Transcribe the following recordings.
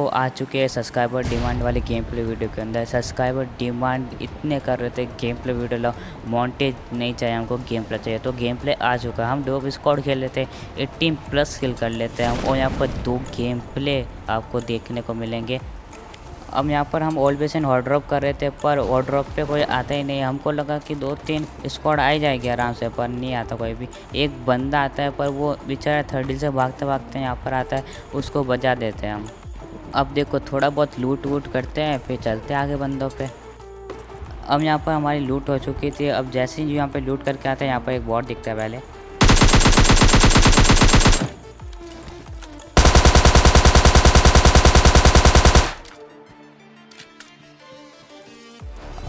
आ चुके हैं subscriber demand वाले गेम प्ले वीडियो के अंदर। सब्सक्राइबर डिमांड इतने कर रहे थे गेम प्ले वीडियो लो, मॉन्टेज नहीं चाहिए हमको, गेम प्ले चाहिए। तो गेम प्ले आ चुका है। हम डोप स्क्वाड खेल लेते हैं, 18+ किल कर लेते हैं हम, और यहाँ पर 2 गेम प्ले आपको देखने को मिलेंगे। अब यहाँ पर हम ऑलवेज इन हॉट ड्रॉप कर रहे थे, पर हॉट ड्रॉप पे कोई आता ही नहीं। हमको लगा कि 2-3 स्क्वाड आ जाएगी आराम से, पर नहीं आता कोई भी। एक बंदा आता है, पर वो बेचारा थर्ड से भागते भागते यहाँ पर आता है, उसको बचा देते हैं हम। अब देखो थोड़ा बहुत लूट वूट करते हैं, फिर चलते हैं आगे बंदों पे। अब यहाँ पर हमारी लूट हो चुकी थी। अब जैसे ही यहाँ पे लूट करके आते हैं, यहाँ पर एक बॉट दिखता है पहले।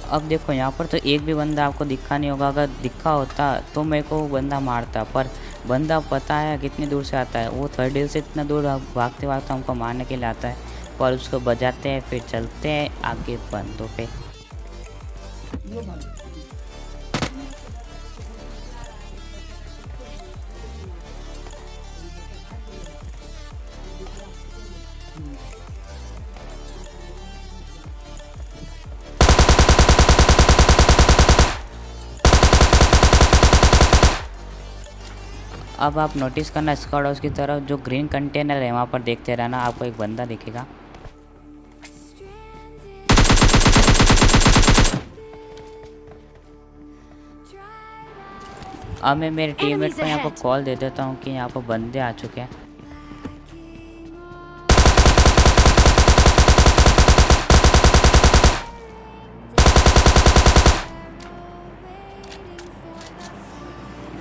अब देखो यहाँ पर तो एक भी बंदा आपको दिखा नहीं होगा। अगर दिखा होता तो मेरे को वो बंदा मारता, पर बंदा पता है कितनी दूर से आता है। वो थर्ड हिल से इतना दूर भागते भागते हमको मारने के लिए आता है, पर उसको बजाते हैं, फिर चलते हैं आगे बंदों पे। अब आप नोटिस करना स्क्वाड हाउस की तरफ, जो ग्रीन कंटेनर है वहाँ पर देखते रहना, आपको एक बंदा दिखेगा। अब मैं मेरे टीममेट को यहाँ पर कॉल दे देता हूँ कि यहाँ पर बंदे आ चुके हैं।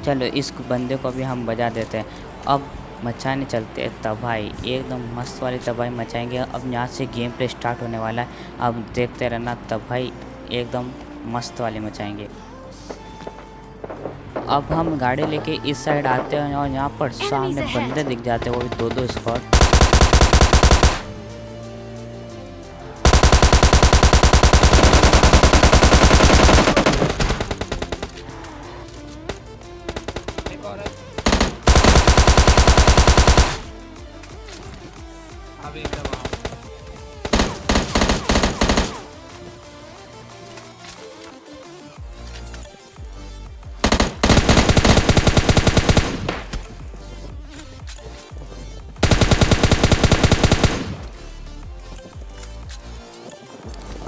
चलो इस बंदे को भी हम बजा देते हैं। अब मचाने चलते हैं तबाही, एकदम मस्त वाली तबाही मचाएंगे। अब यहाँ से गेम प्ले स्टार्ट होने वाला है, अब देखते रहना, तबाही एकदम मस्त वाली मचाएंगे। अब हम गाड़ी लेके इस साइड आते हैं, और यहाँ पर सामने बंदे दिख जाते हैं, वो भी 2-2 स्क्वाड।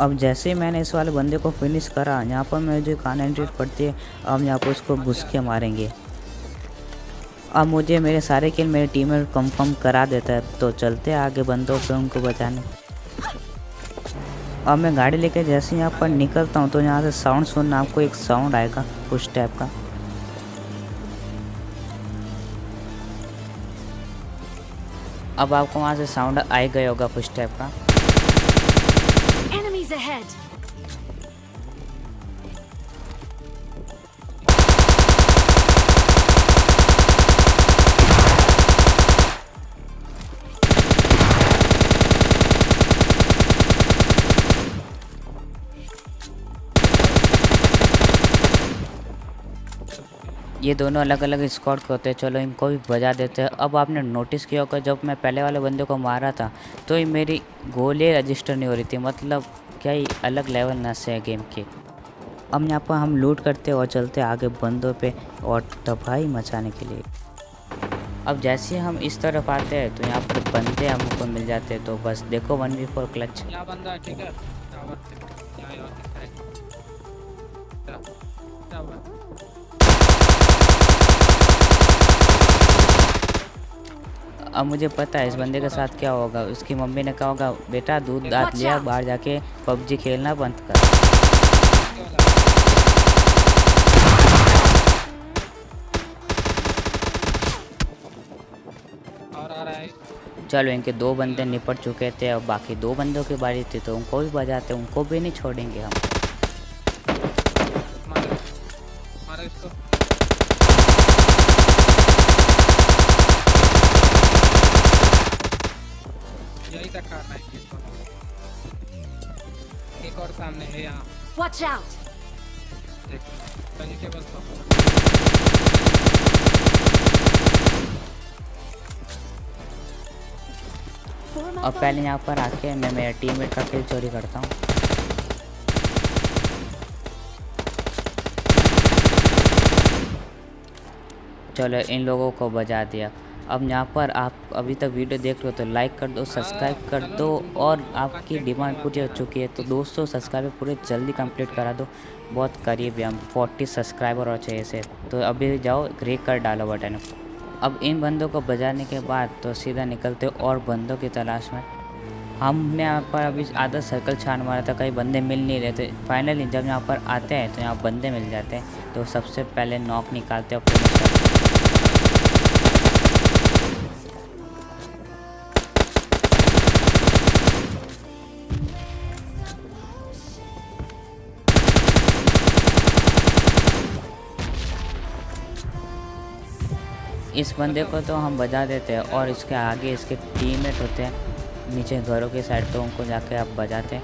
अब जैसे ही मैंने इस वाले बंदे को फिनिश करा, यहाँ पर मुझे जो कान एंट्री पड़ती है, अब यहाँ पर उसको घुस के मारेंगे। अब मुझे मेरे सारे किल मेरे टीम में कंफर्म करा देता है, तो चलते हैं आगे बंदों पे उनको बचाने। अब मैं गाड़ी लेके जैसे यहाँ पर निकलता हूँ, तो यहाँ से साउंड सुनना, आपको एक साउंड आएगा कुछ टाइप का। अब आपको वहाँ से साउंड आ ही गया होगा कुछ टाइप का। Enemies ahead. ये दोनों अलग अलग स्क्वाड के होते हैं, चलो इनको भी बजा देते हैं। अब आपने नोटिस किया होगा, जब मैं पहले वाले बंदे को मारा था तो ये मेरी गोली रजिस्टर नहीं हो रही थी, मतलब क्या ही अलग लेवल नशे है गेम के। अब यहाँ पर हम लूट करते और चलते आगे बंदों पे और तबाही मचाने के लिए। अब जैसे हम इस तरफ आते हैं, तो यहाँ पर बंदे हमको मिल जाते हैं, तो बस देखो 1v4 क्लच। बंदा ठीक है। अब मुझे पता है इस बंदे के साथ क्या होगा। उसकी मम्मी ने कहा होगा, बेटा दूध दांत लिया, बाहर जाके पबजी खेलना बंद कर। और आ रहा है। चलो इनके 2 बंदे निपट चुके थे, अब बाकी 2 बंदों की बारी थी, तो उनको भी बजाते, उनको भी नहीं छोड़ेंगे हम। मारो इसको। यही तक करना है इसको। एक और सामने है यहाँ। Watch out. देख वेजिटेबल्स को। और पहले यहाँ पर आके मैं मेरा टीममेट का किल चोरी करता हूँ। चलो इन लोगों को बजा दिया। अब यहाँ पर आप अभी तक वीडियो देख रहे हो तो लाइक कर दो, सब्सक्राइब कर दो, और आपकी डिमांड पूरी हो चुकी है तो 200 सब्सक्राइबर पूरे जल्दी कंप्लीट करा दो। बहुत करीब है हम, 40 सब्सक्राइबर और चाहिए से। तो अभी जाओ क्लिक कर डालो बटन। अब इन बंदों को बजाने के बाद तो सीधा निकलते हो और बंदों की तलाश में। हमने यहाँ पर अभी आधा सर्कल छान मारा था, कई बंदे मिल नहीं रहे थे। फाइनली जब यहाँ पर आते हैं तो यहाँ बंदे मिल जाते हैं, तो सबसे पहले नॉक निकालते हैं और फिनिश करते हैं। इस बंदे को तो हम बजा देते हैं और इसके आगे इसके टीममेट होते हैं नीचे घरों के साइड पे, उनको जाके आप बजाते हैं।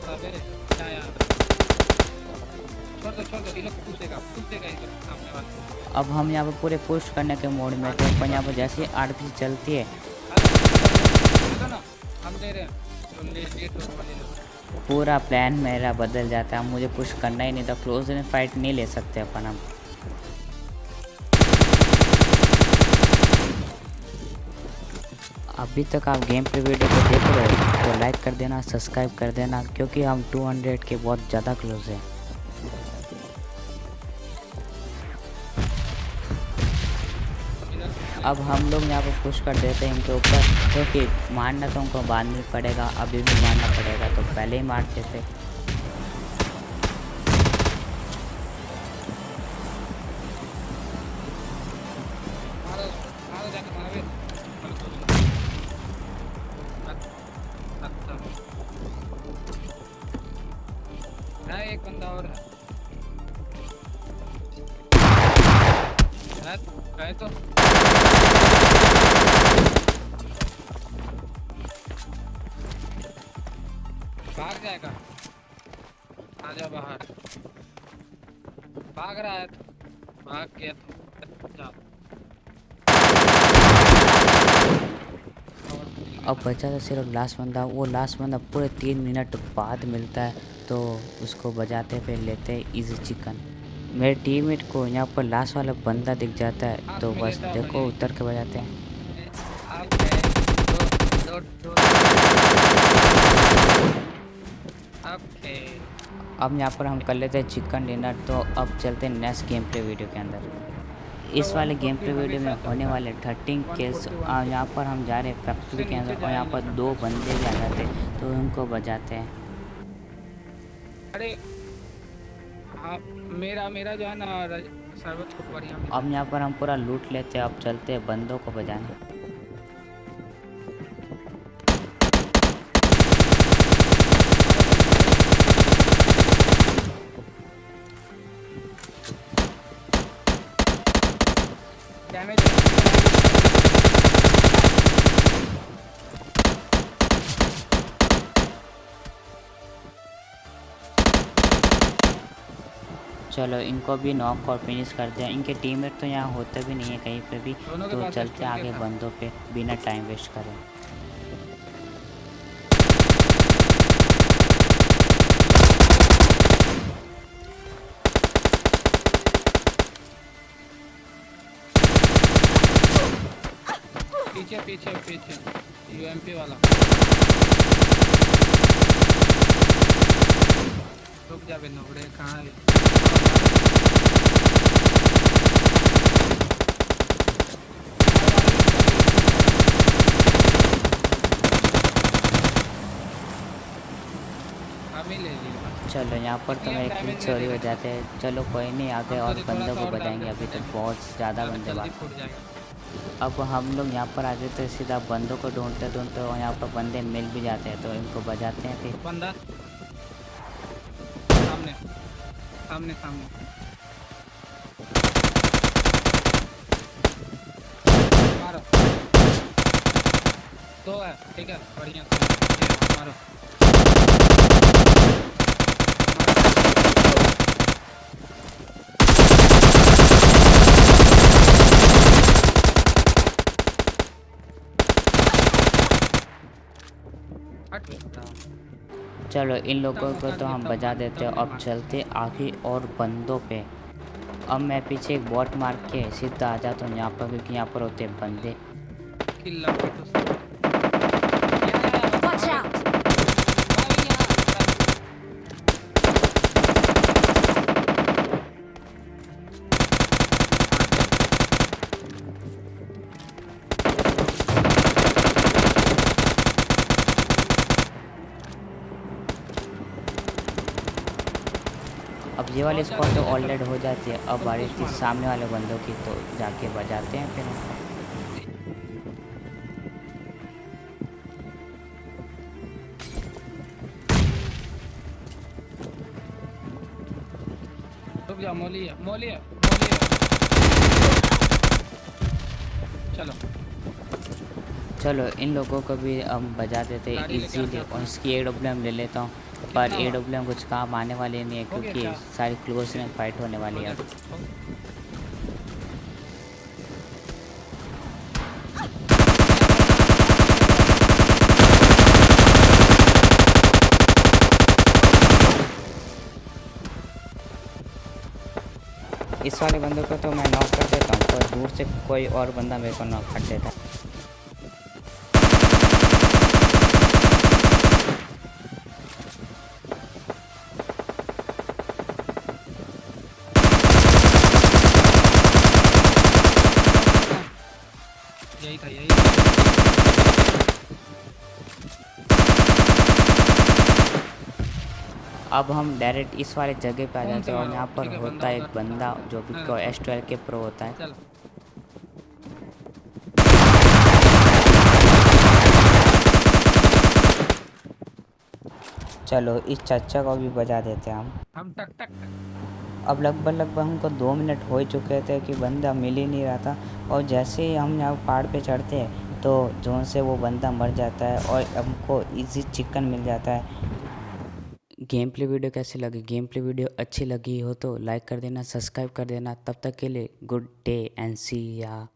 अबे क्या यार, छोड़ दो, ये लोग पूछ देगा इधर सामने वाला। अब हम यहाँ पर पूरे पुश करने के मोड में थे, पर यहाँ पर जैसे ही आरपीजी चलती है ना, हम दे रहे हैं तो लेट होने वाले लोग। पूरा प्लान मेरा बदल जाता है। मुझे पुश करना ही नहीं था, क्लोज रेंज फाइट नहीं ले सकते अपन हम। अभी तक आप गेम प्ले वीडियो को देख रहे हो तो लाइक कर देना, सब्सक्राइब कर देना, क्योंकि हम 200 के बहुत ज़्यादा क्लोज हैं। अब हम लोग यहाँ पर पुश कर देते हैं इनके ऊपर, क्योंकि मारना तो उनको बाद में पड़ेगा, अभी भी मारना पड़ेगा, तो पहले ही मारते थे। एक बंदा और है तो भाग जाएगा, आजा बाहर। भाग रहा है, भाग गया तो जा। अब बचा तो सिर्फ लास्ट बंदा। वो लास्ट बंदा पूरे 3 मिनट बाद मिलता है, तो उसको बजाते फिर लेते हैं इजी चिकन। मेरे टीममेट को यहाँ पर लास्ट वाला बंदा दिख जाता है, तो बस देखो उतर के बजाते हैं। अब यहाँ पर हम कर लेते हैं चिकन डिनर। तो अब चलते हैं नेक्स्ट गेम प्ले वीडियो के अंदर। इस वाले गेम प्ले वीडियो में होने वाले 13 केस। यहाँ पर हम जा रहे हैं फैक्ट्री के अंदर और यहाँ पर 2 बंदे भी आ जाते हैं, तो उनको बजाते हैं। अरे हाँ, मेरा जो है ना सर्वर खूब बढ़िया। अब यहाँ पर हम पूरा लूट लेते हैं। अब चलते हैं बंदों को बजाने। चलो इनको भी नॉक और फिनिश करते हैं। इनके टीममेट तो यहाँ होते भी नहीं है कहीं पे भी, तो चलते हैं आगे बंदों पे बिना टाइम वेस्ट करें। पीछे यूएमपी वाला। रुक जा बे नोबड़े, कहाँ है? अभी ले लिया। चलो यहाँ पर तो मेरे किल चोरी हो जाते हैं। चलो कोई नहीं, आगे और बंदों को बजाएंगे। अभी तो बहुत ज़्यादा बंदे बाकी। अब हम लोग यहाँ पर आते तो सीधा बंदों को ढूंढते और यहाँ पर बंदे मिल भी जाते हैं, तो इनको बजाते हैं। फिर बंदा सामने मारो। 2 है, ठीक है, बढ़िया मारो। चलो इन लोगों को तो हम बजा देते हैं। अब चलते आगे और बंदों पे। अब मैं पीछे एक बॉट मार के सीधा आ जाता हूँ यहाँ पर, क्योंकि यहाँ पर होते हैं बंदे। किल लगा तो Watch out! अब ये वाली स्क्वाड तो ऑलरेड हो जाती है। अब बारी थी सामने वाले बंदों की, तो जाके बजाते हैं फिर उनको। रुक जा, मौली है, मौली है, चलो चलो इन लोगों को भी हम बजा देते हैं इजीली। और इसकी AWM ले लेता हूँ, पर AWM कुछ काम आने वाली नहीं है, क्योंकि सारी क्लोज में फाइट होने वाली है। इस वाले बंदे को तो मैं नॉक कर देता हूँ, पर दूर से कोई और बंदा मेरे को नॉक कर देता है। यही था, यही अब हम डायरेक्ट इस वाले जगह पे आ जाते हैं, और यहाँ पर ठीक है, होता है एक बंदा बंदा जो भी हाँ। S12 के प्रो होता है। चल। चलो इस चच्चा को भी बजा देते हैं हम टक टक अब लगभग हमको 2 मिनट हो ही चुके थे कि बंदा मिल ही नहीं रहा था। और जैसे ही हम यहाँ पहाड़ पे चढ़ते हैं तो जोन से वो बंदा मर जाता है और हमको इजी चिकन मिल जाता है। गेम प्ले वीडियो कैसी लगी? गेम प्ले वीडियो अच्छी लगी हो तो लाइक कर देना, सब्सक्राइब कर देना। तब तक के लिए गुड डे एंड सी या।